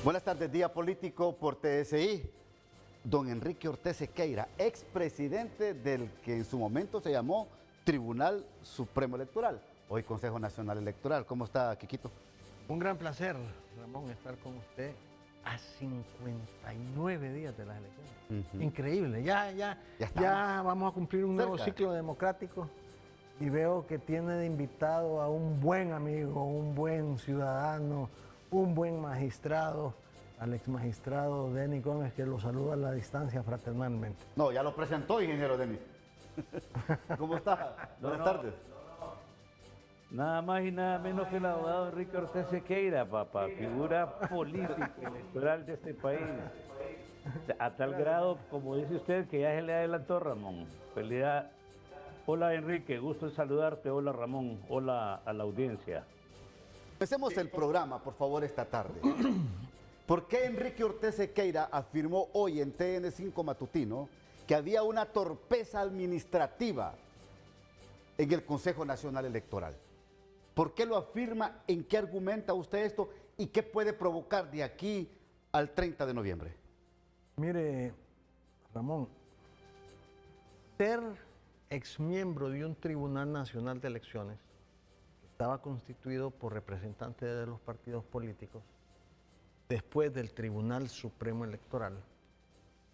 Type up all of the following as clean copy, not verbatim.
Buenas tardes, Día Político por TSI. Don Enrique Ortez Sequeira, expresidente del que en su momento se llamó Tribunal Supremo Electoral, hoy Consejo Nacional Electoral. ¿Cómo está, Quiquito? Un gran placer, Ramón, estar con usted a 59 días de las elecciones. Increíble, ya vamos a cumplir un nuevo ciclo democrático y veo que tiene de invitado a un buen amigo, un buen ciudadano, un buen magistrado, al exmagistrado Denis Gómez, que lo saluda a la distancia fraternalmente. No, ya lo presentó, ingeniero Denis. ¿Cómo está? Buenas tardes. Nada más y nada menos que el abogado Enrique Ortez Sequeira, papá, figura política electoral de este país. A tal grado, como dice usted, que ya se le adelantó, Ramón. Felicidad. Hola, Enrique, gusto en saludarte. Hola, Ramón. Hola a la audiencia. Empecemos el programa, por favor, esta tarde. ¿Por qué Enrique Ortez Sequeira afirmó hoy en TN5 Matutino que había una torpeza administrativa en el Consejo Nacional Electoral? ¿Por qué lo afirma? ¿En qué argumenta usted esto? ¿Y qué puede provocar de aquí al 30 de noviembre? Mire, Ramón, ser exmiembro de un Tribunal Nacional de Elecciones que estaba constituido por representantes de los partidos políticos después del Tribunal Supremo Electoral,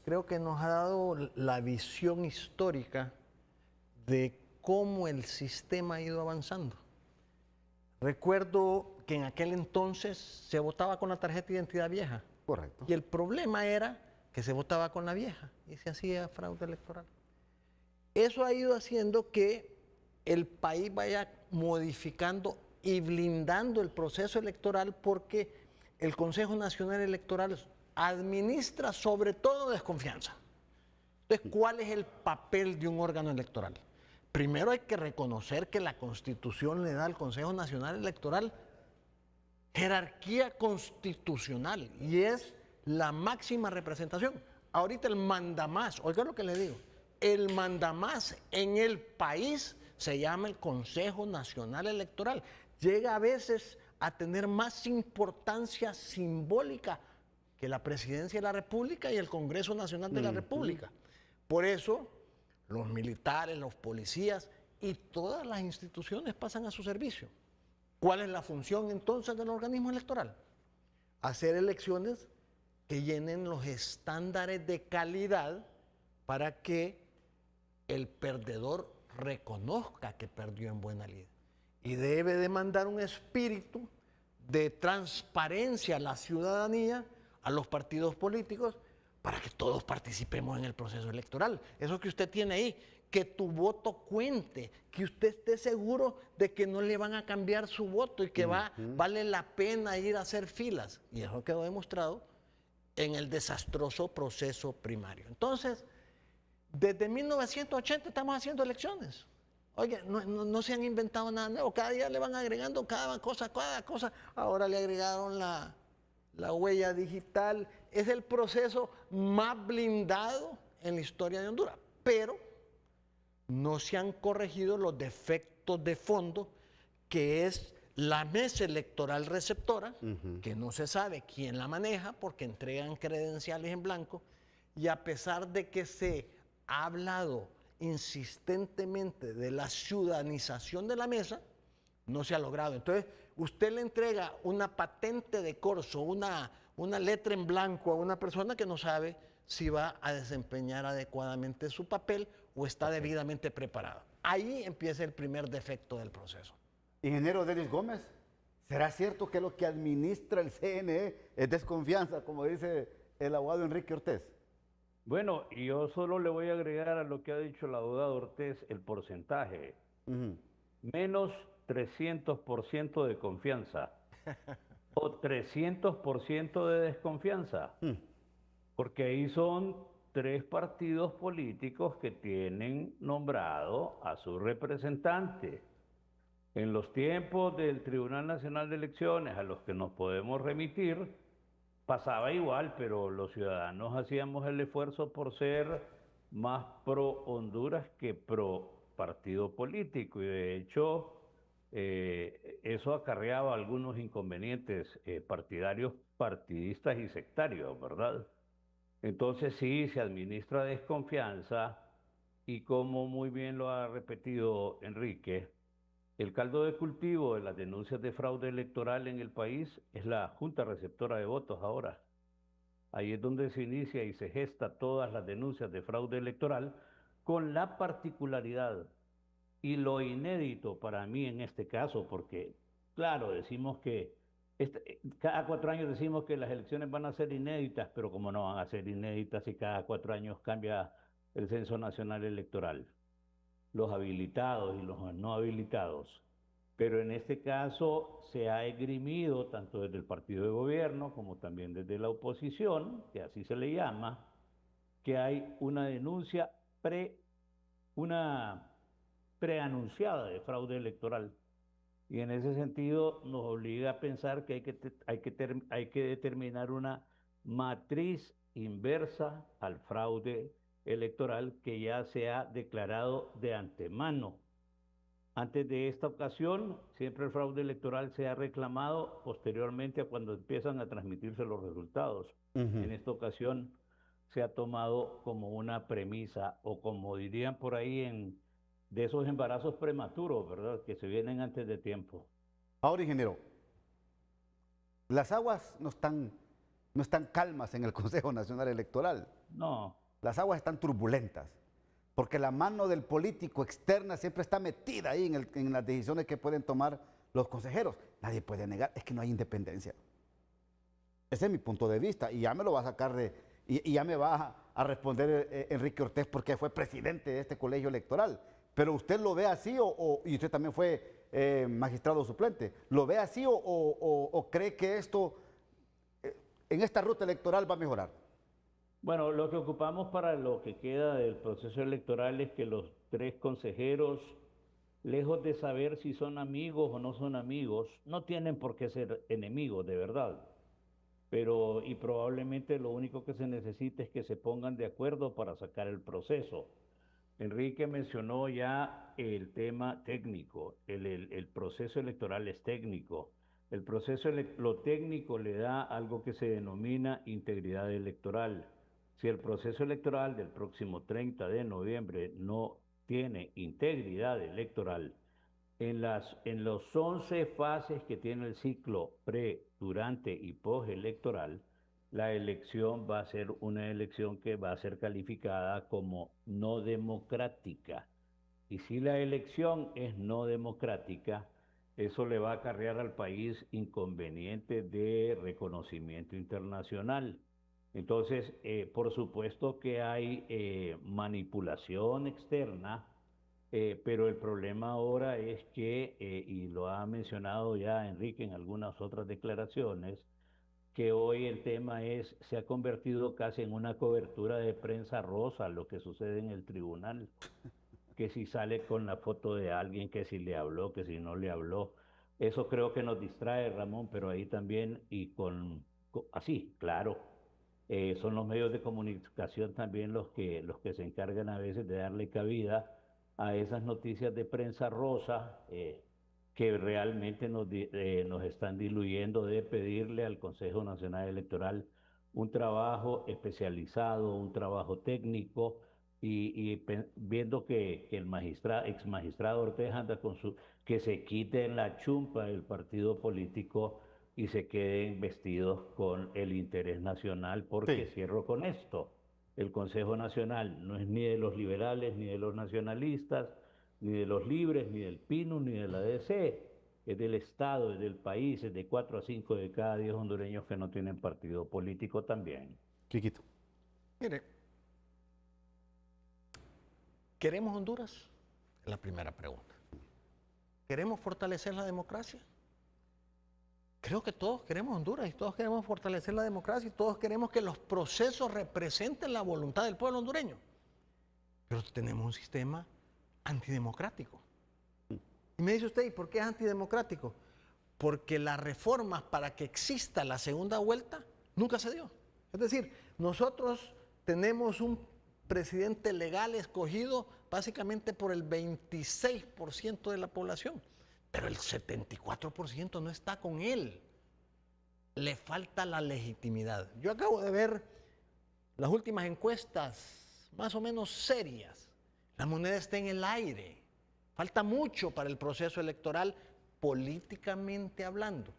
creo que nos ha dado la visión histórica de cómo el sistema ha ido avanzando. Recuerdo que en aquel entonces se votaba con la tarjeta de identidad vieja. Correcto. Y el problema era que se votaba con la vieja y se hacía fraude electoral. Eso ha ido haciendo que el país vaya modificando y blindando el proceso electoral, porque el Consejo Nacional Electoral administra sobre todo desconfianza. Entonces, ¿cuál es el papel de un órgano electoral? Primero hay que reconocer que la Constitución le da al Consejo Nacional Electoral jerarquía constitucional y es la máxima representación. Ahorita el mandamás, oiga lo que le digo, el mandamás en el país se llama el Consejo Nacional Electoral. Llega a veces a tener más importancia simbólica que la Presidencia de la República y el Congreso Nacional de la República. Por eso los militares, los policías y todas las instituciones pasan a su servicio. ¿Cuál es la función entonces del organismo electoral? Hacer elecciones que llenen los estándares de calidad para que el perdedor reconozca que perdió en buena lid. Y debe demandar un espíritu de transparencia a la ciudadanía, a los partidos políticos, para que todos participemos en el proceso electoral. Eso que usted tiene ahí, que tu voto cuente, que usted esté seguro de que no le van a cambiar su voto y que vale la pena ir a hacer filas. Y eso quedó demostrado en el desastroso proceso primario. Entonces, desde 1980 estamos haciendo elecciones. Oye, no se han inventado nada nuevo, cada día le van agregando cada cosa. Ahora le agregaron la huella digital. Es el proceso más blindado en la historia de Honduras, pero no se han corregido los defectos de fondo, que es la mesa electoral receptora, que no se sabe quién la maneja porque entregan credenciales en blanco, y a pesar de que se ha hablado insistentemente de la ciudadanización de la mesa, no se ha logrado. Entonces, usted le entrega una patente de corso, una letra en blanco a una persona que no sabe si va a desempeñar adecuadamente su papel o está debidamente preparada. Ahí empieza el primer defecto del proceso. Ingeniero Denis Gómez, ¿será cierto que lo que administra el CNE es desconfianza, como dice el abogado Enrique Ortez? Bueno, y yo solo le voy a agregar a lo que ha dicho el abogado Ortez el porcentaje. Menos 300% de confianza o 300% de desconfianza. Porque ahí son 3 partidos políticos que tienen nombrado a su representante. En los tiempos del Tribunal Nacional de Elecciones, a los que nos podemos remitir, pasaba igual, pero los ciudadanos hacíamos el esfuerzo por ser más pro Honduras que pro partido político. Y de hecho, eso acarreaba algunos inconvenientes partidarios, partidistas y sectarios, ¿verdad? Entonces sí, se administra desconfianza y como muy bien lo ha repetido Enrique, el caldo de cultivo de las denuncias de fraude electoral en el país es la Junta Receptora de Votos ahora. Ahí es donde se inicia y se gesta todas las denuncias de fraude electoral con la particularidad y lo inédito para mí en este caso, porque claro, decimos que cada 4 años decimos que las elecciones van a ser inéditas, pero como no van a ser inéditas si cada 4 años cambia el Censo Nacional Electoral, los habilitados y los no habilitados. Pero en este caso se ha esgrimido tanto desde el partido de gobierno como también desde la oposición, que así se le llama, que hay una denuncia una preanunciada de fraude electoral. Y en ese sentido nos obliga a pensar que hay que determinar una matriz inversa al fraude electoral que ya se ha declarado de antemano. Antes de esta ocasión, siempre el fraude electoral se ha reclamado posteriormente a cuando empiezan a transmitirse los resultados. En esta ocasión se ha tomado como una premisa, o como dirían por ahí, de esos embarazos prematuros, ¿verdad? Que se vienen antes de tiempo. Ahora, ingeniero, las aguas no están calmas en el Consejo Nacional Electoral. No. Las aguas están turbulentas, porque la mano del político externa siempre está metida ahí en las decisiones que pueden tomar los consejeros. Nadie puede negar, es que no hay independencia. Ese es mi punto de vista, y ya me lo va a sacar y ya me va a responder Enrique Ortez, porque fue presidente de este colegio electoral. Pero usted lo ve así, y usted también fue magistrado suplente, ¿lo ve así o cree que esto, en esta ruta electoral, va a mejorar? Bueno, lo que ocupamos para lo que queda del proceso electoral es que los 3 consejeros, lejos de saber si son amigos o no son amigos, no tienen por qué ser enemigos, de verdad. Y probablemente lo único que se necesita es que se pongan de acuerdo para sacar el proceso. Enrique mencionó ya el tema técnico, el proceso electoral es técnico. Lo técnico le da algo que se denomina integridad electoral. Si el proceso electoral del próximo 30 de noviembre no tiene integridad electoral, en los 11 fases que tiene el ciclo pre, durante y postelectoral, la elección va a ser una elección que va a ser calificada como no democrática. Y si la elección es no democrática, eso le va a acarrear al país inconvenientes de reconocimiento internacional. Entonces, por supuesto que hay manipulación externa, pero el problema ahora es que, y lo ha mencionado ya Enrique en algunas otras declaraciones, que hoy el tema se ha convertido casi en una cobertura de prensa rosa, lo que sucede en el tribunal, que si sale con la foto de alguien, que si le habló, que si no le habló. Eso creo que nos distrae, Ramón, pero ahí también, así, claro, son los medios de comunicación también los que se encargan a veces de darle cabida a esas noticias de prensa rosa que realmente nos están diluyendo, de pedirle al Consejo Nacional Electoral un trabajo especializado, un trabajo técnico, viendo que el ex magistrado Ortega anda que se quiten la chumpa del partido político y se queden vestidos con el interés nacional, porque Sí. cierro con esto. El Consejo Nacional no es ni de los liberales, ni de los nacionalistas, ni de los libres, ni del PINU, ni de la DC. Es del Estado, es del país, es de 4 a 5 de cada 10 hondureños que no tienen partido político también. Chiquito. Mire, ¿queremos Honduras? Es la primera pregunta. ¿Queremos fortalecer la democracia? Creo que todos queremos Honduras y todos queremos fortalecer la democracia y todos queremos que los procesos representen la voluntad del pueblo hondureño. Pero tenemos un sistema antidemocrático. Y me dice usted, ¿y por qué es antidemocrático? Porque las reformas para que exista la segunda vuelta nunca se dio. Es decir, nosotros tenemos un presidente legal escogido básicamente por el 26% de la población. pero el 74% no está con él. Le falta la legitimidad. Yo acabo de ver las últimas encuestas más o menos serias. La moneda está en el aire. Falta mucho para el proceso electoral políticamente hablando.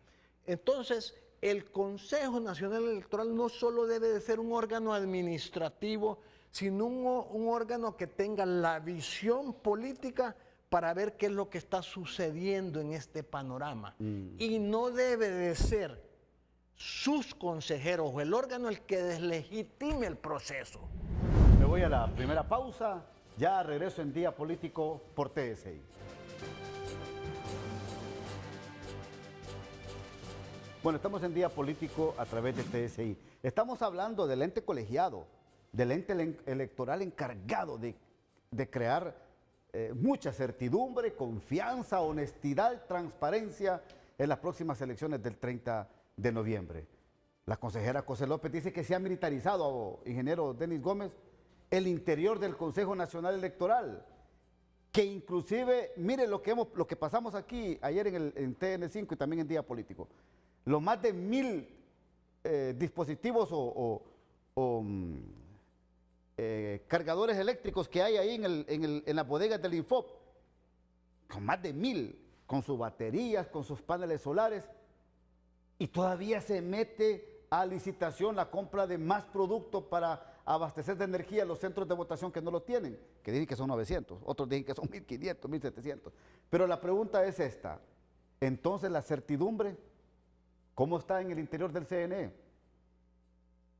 Entonces, el Consejo Nacional Electoral no solo debe de ser un órgano administrativo, sino un órgano que tenga la visión política para ver qué es lo que está sucediendo en este panorama. Y no debe de ser sus consejeros o el órgano el que deslegitime el proceso. Me voy a la primera pausa, ya regreso en Día Político por TSI. Bueno, estamos en Día Político a través de TSI. Estamos hablando del ente colegiado, del ente electoral encargado de crear mucha certidumbre, confianza, honestidad, transparencia en las próximas elecciones del 30 de noviembre. La consejera José López dice que se ha militarizado, ingeniero Denis Gómez, el interior del Consejo Nacional Electoral, que inclusive, mire lo que pasamos aquí ayer en TN5 y también en Día Político. Los más de 1000 dispositivos cargadores eléctricos que hay ahí en las bodegas del Infop, con más de 1000, con sus baterías, con sus paneles solares, y todavía se mete a licitación la compra de más productos para abastecer de energía los centros de votación que no lo tienen, que dicen que son 900, otros dicen que son 1500, 1700. Pero la pregunta es esta, entonces la certidumbre, ¿cómo está en el interior del CNE?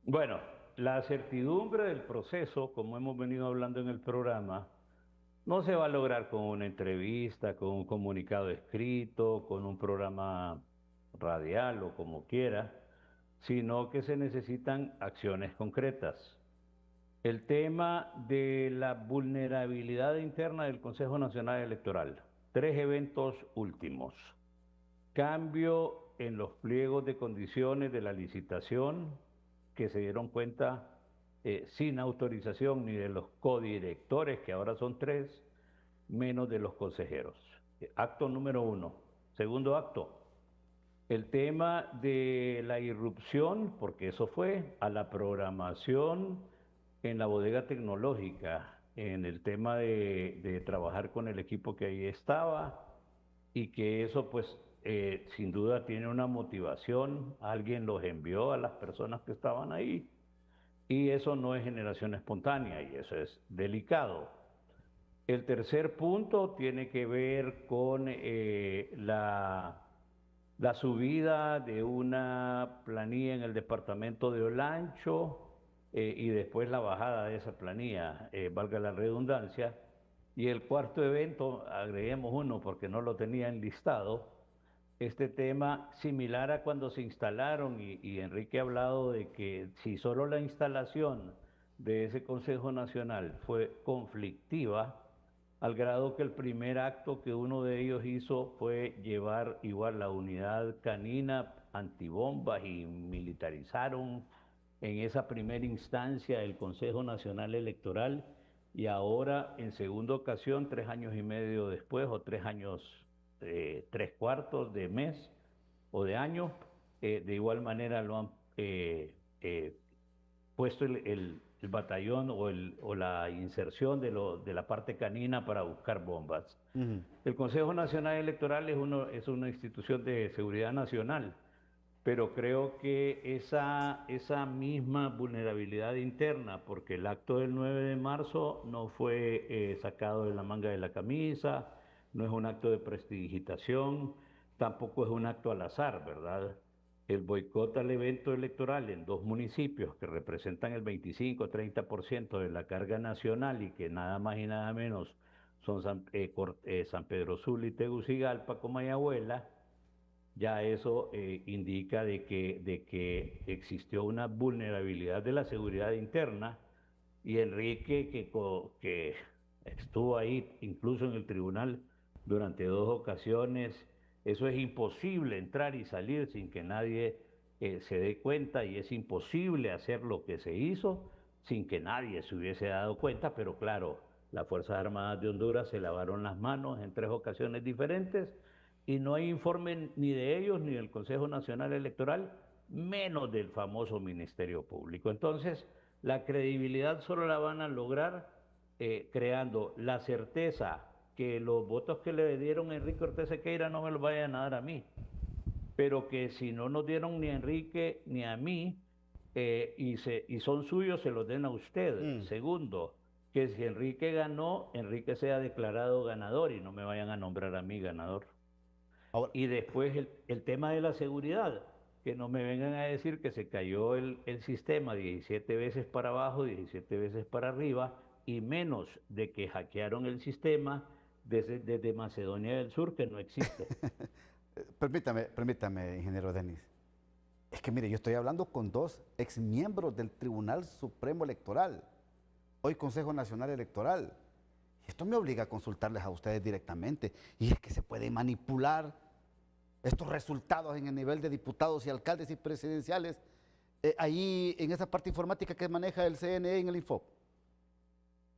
Bueno, la certidumbre del proceso, como hemos venido hablando en el programa, no se va a lograr con una entrevista, con un comunicado escrito, con un programa radial o como quiera, sino que se necesitan acciones concretas. El tema de la vulnerabilidad interna del Consejo Nacional Electoral. 3 eventos últimos. Cambio en los pliegos de condiciones de la licitación, que se dieron cuenta sin autorización ni de los codirectores, que ahora son 3, menos de los consejeros. Acto número 1. Segundo acto, el tema de la irrupción, porque eso fue, a la programación en la bodega tecnológica, en el tema de trabajar con el equipo que ahí estaba, y que eso pues sin duda tiene una motivación, alguien los envió a las personas que estaban ahí, y eso no es generación espontánea, y eso es delicado. El tercer punto tiene que ver con la subida de una planilla en el departamento de Olancho y después la bajada de esa planilla, valga la redundancia. Y el cuarto evento, agreguemos uno porque no lo tenía enlistado, este tema similar a cuando se instalaron, y Enrique ha hablado de que si solo la instalación de ese Consejo Nacional fue conflictiva, al grado que el primer acto que uno de ellos hizo fue llevar igual la unidad canina antibombas y militarizaron en esa primera instancia el Consejo Nacional Electoral, y ahora en segunda ocasión, 3 años y medio después, o 3 años, 3/4 de mes o de año, de igual manera lo han puesto el batallón o la inserción de la parte canina para buscar bombas. El Consejo Nacional Electoral es una institución de seguridad nacional, pero creo que esa misma vulnerabilidad interna, porque el acto del 9 de marzo no fue sacado de la manga de la camisa, no es un acto de prestidigitación, tampoco es un acto al azar, ¿verdad? El boicot al evento electoral en 2 municipios que representan el 25-30% de la carga nacional y que nada más y nada menos son San Pedro Sula y Tegucigalpa, Comayagüela, ya eso indica de que existió una vulnerabilidad de la seguridad interna, y Enrique, que estuvo ahí incluso en el tribunal durante 2 ocasiones, eso es imposible entrar y salir sin que nadie se dé cuenta, y es imposible hacer lo que se hizo sin que nadie se hubiese dado cuenta, pero claro, las Fuerzas Armadas de Honduras se lavaron las manos en 3 ocasiones diferentes, y no hay informe ni de ellos ni del Consejo Nacional Electoral, menos del famoso Ministerio Público. Entonces, la credibilidad solo la van a lograr creando la certeza que los votos que le dieron a Enrique Ortez Sequeira no me los vayan a dar a mí, pero que si no nos dieron ni a Enrique ni a mí, y son suyos, se los den a usted. Segundo, que si Enrique ganó, Enrique sea declarado ganador y no me vayan a nombrar a mí ganador. Ahora, y después el tema de la seguridad, que no me vengan a decir que se cayó el sistema 17 veces para abajo, 17 veces para arriba, y menos de que hackearon el sistema desde Macedonia del Sur, que no existe. Permítame, ingeniero Denis. Es que mire, yo estoy hablando con dos exmiembros del Tribunal Supremo Electoral, hoy Consejo Nacional Electoral. Esto me obliga a consultarles a ustedes directamente. Y es que se pueden manipular estos resultados en el nivel de diputados y alcaldes y presidenciales ahí en esa parte informática que maneja el CNE en el Infop.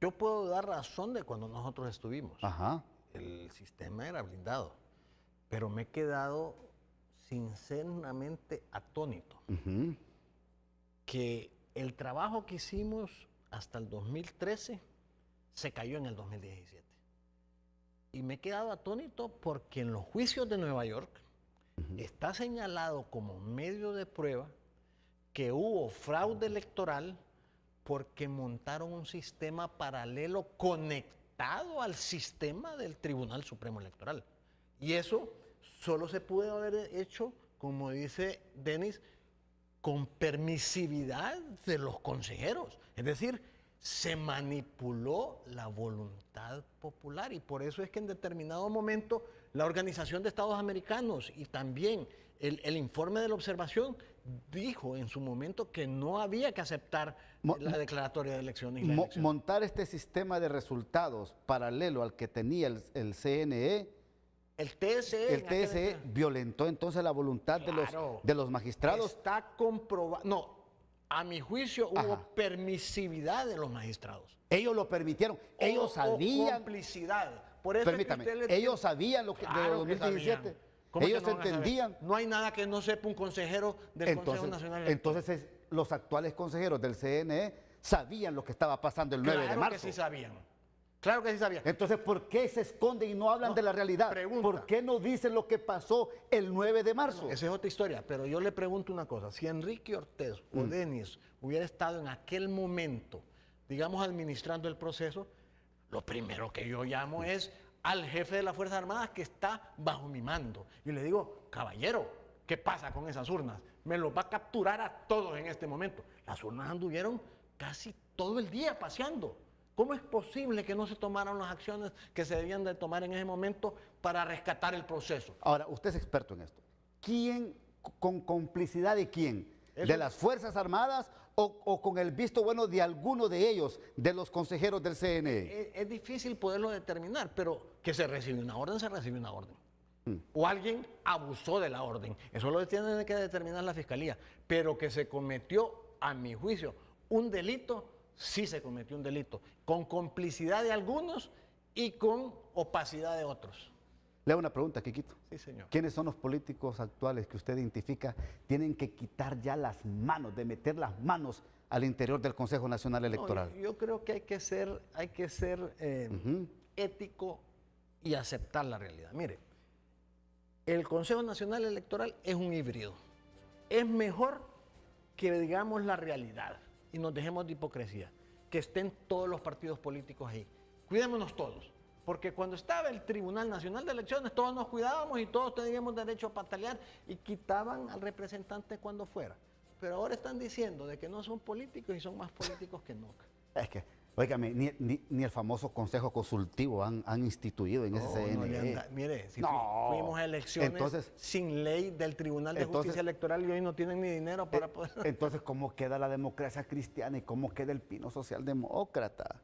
Yo puedo dar razón de cuando nosotros estuvimos. Ajá. El sistema era blindado, pero me he quedado sinceramente atónito que el trabajo que hicimos hasta el 2013 se cayó en el 2017. Y me he quedado atónito porque en los juicios de Nueva York está señalado como medio de prueba que hubo fraude electoral porque montaron un sistema paralelo conectado al sistema del Tribunal Supremo Electoral. Y eso solo se pudo haber hecho, como dice Denis, con permisividad de los consejeros. Es decir, se manipuló la voluntad popular y por eso es que en determinado momento la Organización de Estados Americanos y también el informe de la observación dijo en su momento que no había que aceptar la declaratoria de elecciones. Montar este sistema de resultados paralelo al que tenía el CNE, el TSE violentó entonces la voluntad de los magistrados. Está comprobado. No, a mi juicio hubo permisividad de los magistrados. Ellos lo permitieron. Ellos sabían. Complicidad. Por eso permítame, ellos sabían lo que de 2017. Ellos entendían. No hay nada que no sepa un consejero del Consejo Nacional Electoral. Entonces, los actuales consejeros del CNE sabían lo que estaba pasando el 9 de marzo. Claro que sí sabían. Claro que sí sabían. Entonces, ¿por qué se esconden y no hablan de la realidad? Pregunta. ¿Por qué no dicen lo que pasó el 9 de marzo? Esa es otra historia, pero yo le pregunto una cosa. Si Enrique Ortez o Denis hubiera estado en aquel momento, digamos, administrando el proceso, lo primero que yo llamo es al jefe de las Fuerzas Armadas que está bajo mi mando. Y le digo, caballero, ¿qué pasa con esas urnas? Me los va a capturar a todos en este momento. Las urnas anduvieron casi todo el día paseando. ¿Cómo es posible que no se tomaran las acciones que se debían de tomar en ese momento para rescatar el proceso? Ahora, usted es experto en esto. ¿Quién, con complicidad de quién? ¿De las Fuerzas Armadas o con el visto bueno de alguno de ellos, de los consejeros del CNE? Es difícil poderlo determinar, pero que se recibe una orden, se recibe una orden. O alguien abusó de la orden. Eso lo tiene que determinar la Fiscalía. Pero que se cometió, a mi juicio, un delito, sí se cometió un delito. Con complicidad de algunos y con opacidad de otros. Le hago una pregunta, Quiquito. Sí, señor. ¿Quiénes son los políticos actuales que usted identifica tienen que quitar ya las manos, de meter las manos al interior del Consejo Nacional Electoral? No, yo creo que hay que ser ético y aceptar la realidad. Mire, el Consejo Nacional Electoral es un híbrido. Es mejor que digamos la realidad y nos dejemos de hipocresía, que estén todos los partidos políticos ahí. Cuidémonos todos. Porque cuando estaba el Tribunal Nacional de Elecciones, todos nos cuidábamos y todos teníamos derecho a patalear y quitaban al representante cuando fuera. Pero ahora están diciendo de que no son políticos y son más políticos que nunca. Es que, óigame, ni el famoso Consejo Consultivo han instituido en ese CNE. Mire, si fuimos a elecciones sin ley del Tribunal de Justicia Electoral y hoy no tienen ni dinero para poder... Entonces, ¿cómo queda la democracia cristiana y cómo queda el pino socialdemócrata?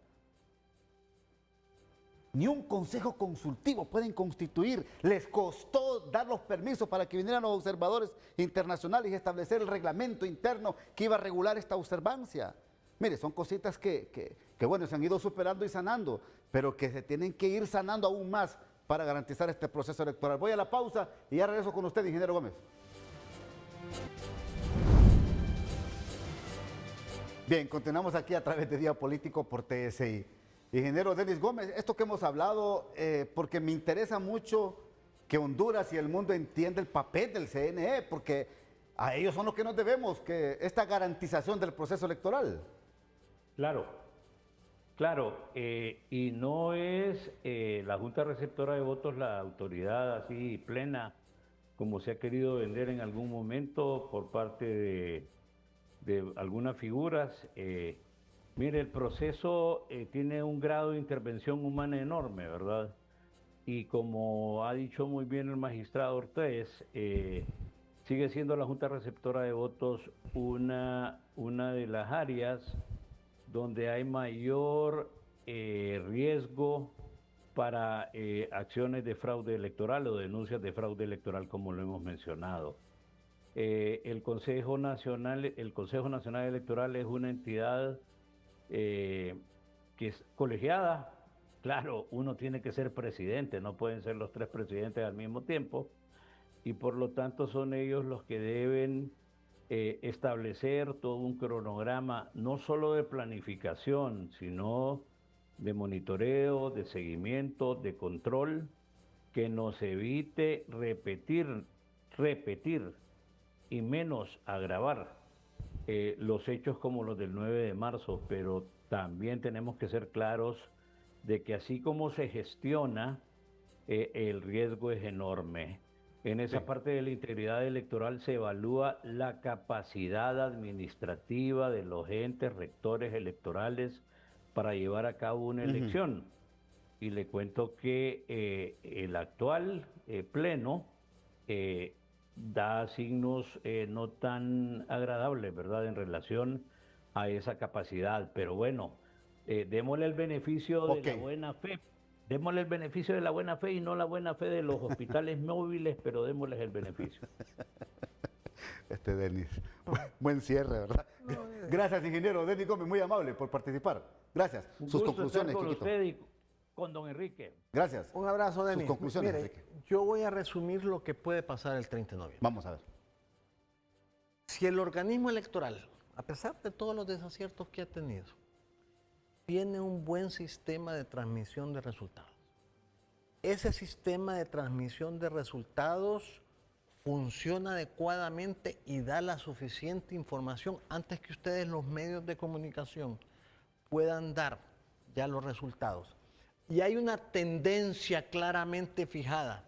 Ni un consejo consultivo pueden constituir. Les costó dar los permisos para que vinieran los observadores internacionales y establecer el reglamento interno que iba a regular esta observancia. Mire, son cositas que bueno, se han ido superando y sanando, pero que se tienen que ir sanando aún más para garantizar este proceso electoral. Voy a la pausa y ya regreso con usted, ingeniero Gómez. Bien, continuamos aquí a través de Día Político por TSI. Ingeniero Denis Gómez, esto que hemos hablado, porque me interesa mucho que Honduras y el mundo entienda el papel del CNE, porque a ellos son los que nos debemos, que esta garantización del proceso electoral. Claro, claro, y no es la Junta Receptora de Votos la autoridad así plena, como se ha querido vender en algún momento por parte de algunas figuras. Mire, el proceso tiene un grado de intervención humana enorme, ¿verdad? Y como ha dicho muy bien el magistrado Ortiz, sigue siendo la Junta Receptora de Votos una de las áreas donde hay mayor riesgo para acciones de fraude electoral o denuncias de fraude electoral, como lo hemos mencionado. El Consejo Nacional Electoral es una entidad que es colegiada. Claro, uno tiene que ser presidente, no pueden ser los tres presidentes al mismo tiempo, y por lo tanto son ellos los que deben establecer todo un cronograma, no solo de planificación, sino de monitoreo, de seguimiento, de control, que nos evite repetir y menos agravar los hechos como los del 9 de marzo, pero también tenemos que ser claros de que así como se gestiona, el riesgo es enorme. En esa parte de la integridad electoral se evalúa la capacidad administrativa de los entes rectores electorales para llevar a cabo una elección. Y le cuento que el actual pleno da signos no tan agradables, ¿verdad?, en relación a esa capacidad. Pero bueno, démosle el beneficio de la buena fe. Démosle el beneficio de la buena fe y no la buena fe de los hospitales móviles, pero démosles el beneficio. Denis, buen cierre, ¿verdad? Gracias, ingeniero Denis Gómez, muy amable por participar. Gracias. Sus conclusiones, con Quiquito. usted y con don Enrique. Gracias. Un abrazo, Denis. Sus conclusiones, Mire, Enrique. yo voy a resumir lo que puede pasar el 30 de noviembre. Vamos a ver. Si el organismo electoral, a pesar de todos los desaciertos que ha tenido, tiene un buen sistema de transmisión de resultados, ese sistema de transmisión de resultados funciona adecuadamente y da la suficiente información antes que ustedes, los medios de comunicación, puedan dar ya los resultados. Y hay una tendencia claramente fijada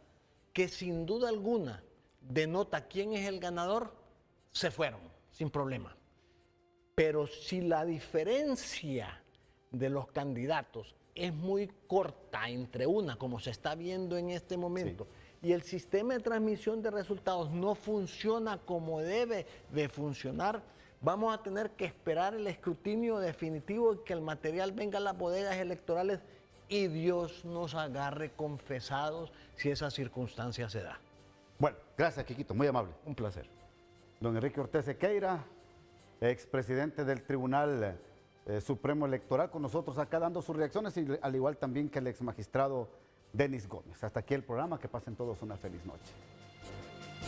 que sin duda alguna denota quién es el ganador, se fueron sin problema. Pero si la diferencia de los candidatos es muy corta entre una, como se está viendo en este momento, y el sistema de transmisión de resultados no funciona como debe de funcionar, vamos a tener que esperar el escrutinio definitivo y que el material venga a las bodegas electorales y Dios nos agarre confesados si esa circunstancia se da. Bueno, gracias, Quiquito, muy amable. Un placer. Don Enrique Ortiz Sequeira, expresidente del Tribunal Supremo Electoral, con nosotros acá dando sus reacciones, y al igual también que el exmagistrado Denis Gómez. Hasta aquí el programa, que pasen todos una feliz noche.